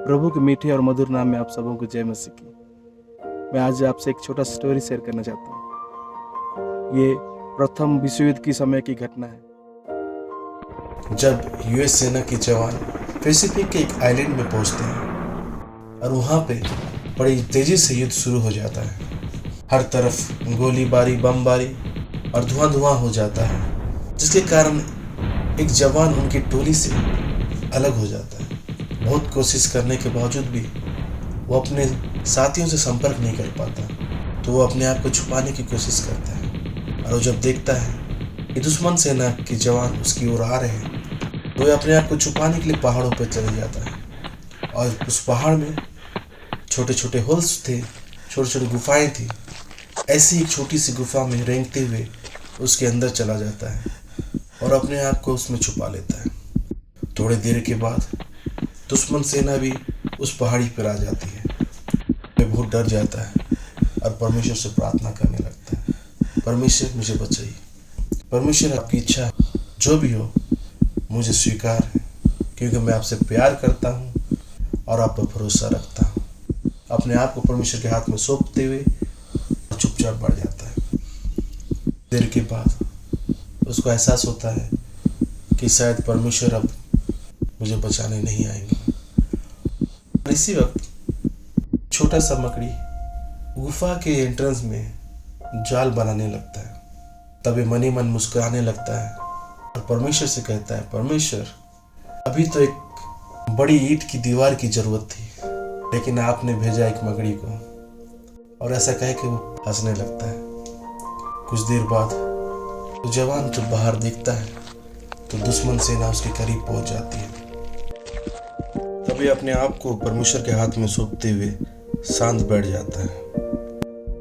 प्रभु के मीठे और मधुर नाम में आप सबों को जय मसीह की। मैं आज आपसे एक छोटा स्टोरी शेयर करना चाहता हूँ। ये प्रथम विश्व युद्ध की समय की घटना है। जब यूएस सेना के जवान पैसिफिक के एक आइलैंड में पहुंचते हैं और वहां पे बड़ी तेजी से युद्ध शुरू हो जाता है। हर तरफ गोलीबारी, बमबारी और धुआं धुआं हो जाता है, जिसके कारण एक जवान उनकी टोली से अलग हो जाता है। बहुत कोशिश करने के बावजूद भी वो अपने साथियों से संपर्क नहीं कर पाता, तो वो अपने आप को छुपाने की कोशिश करता है। और वो जब देखता है कि दुश्मन सेना के जवान उसकी ओर आ रहे हैं, तो वो अपने आप को छुपाने के लिए पहाड़ों पर चले जाता है। और उस पहाड़ में छोटे छोटे होल्स थे, छोटी छोटी गुफाएं थी। ऐसी एक छोटी सी गुफा में रेंगते हुए उसके अंदर चला जाता है और अपने आप को उसमें छुपा लेता है। थोड़ी देर के बाद दुश्मन सेना भी उस पहाड़ी पर आ जाती है। वो बहुत डर जाता है और परमेश्वर से प्रार्थना करने लगता है, परमेश्वर मुझे बचाइए, परमेश्वर आपकी इच्छा जो भी हो मुझे स्वीकार है, क्योंकि मैं आपसे प्यार करता हूँ और आप पर भरोसा रखता हूँ। अपने आप को परमेश्वर के हाथ में सौंपते हुए चुपचाप बढ़ जाता है। देर के बाद उसको एहसास होता है कि शायद परमेश्वर अब मुझे बचाने नहीं आएंगे। इसी वक्त छोटा सा मकड़ी गुफा के एंट्रेंस में जाल बनाने लगता है। तभी मन ही मन मुस्कुराने लगता है और परमेश्वर से कहता है, परमेश्वर, अभी तो एक बड़ी ईंट की दीवार की जरूरत थी, लेकिन आपने भेजा एक मकड़ी को। और ऐसा कह के वो हंसने लगता है। कुछ देर बाद वो जवान जब बाहर देखता है तो दुश्मन सेना उसके करीब पहुंच जाती है। तभी अपने आप को परमेश्वर के हाथ में सौंपते हुए शांत बैठ जाता है।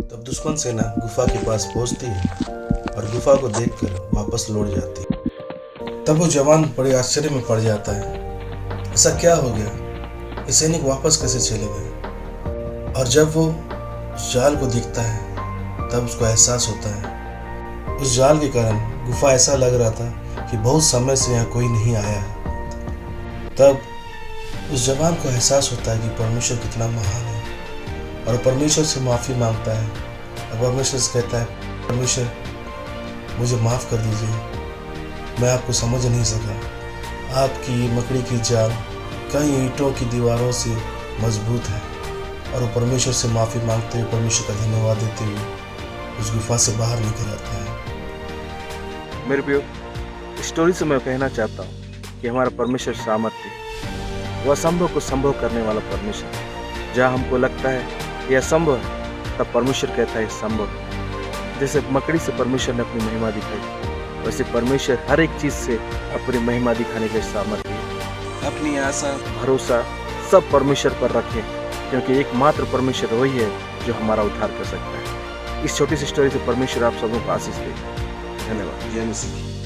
तब दुश्मन सेना गुफा के पास पहुंचती है और गुफा को देखकर वापस लौट जाती है। तब वो जवान बड़े आश्चर्य में पड़ जाता है, ऐसा क्या हो गया, ये सैनिक वापस कैसे चले गए। और जब वो उस जाल को देखता है तब उसको एहसास होता है उस जाल के कारण गुफा ऐसा लग रहा था कि बहुत समय से यहाँ कोई नहीं आया है। तब उस जवान को एहसास होता है कि परमेश्वर कितना महान है और परमेश्वर से माफ़ी मांगता है। और परमेश्वर से कहता है, परमेश्वर मुझे माफ़ कर दीजिए, मैं आपको समझ नहीं सका। आपकी मकड़ी की जाल कई ईंटों की दीवारों से मजबूत है। और वो परमेश्वर से माफ़ी मांगते हुए, परमेश्वर का धन्यवाद देते हुए उस गुफा से बाहर निकल आता है। मेरे प्रियो, स्टोरी से मैं कहना चाहता हूँ कि हमारा परमेश्वर सामर्थ्य है। वह असंभव को संभव करने वाला परमेश्वर। जहाँ हमको लगता है यह असंभव है, तब परमेश्वर कहता है संभव है। जैसे मकड़ी से परमेश्वर ने अपनी महिमा दिखाई, वैसे परमेश्वर हर एक चीज़ से अपनी महिमा दिखाने के सामर्थ्य है। अपनी आशा, भरोसा सब परमेश्वर पर रखें, क्योंकि एकमात्र परमेश्वर वही है जो हमारा उद्धार कर सकता है। इस छोटी सी स्टोरी से परमेश्वर आप सबों को आशीष दे। धन्यवाद। जय मसीह।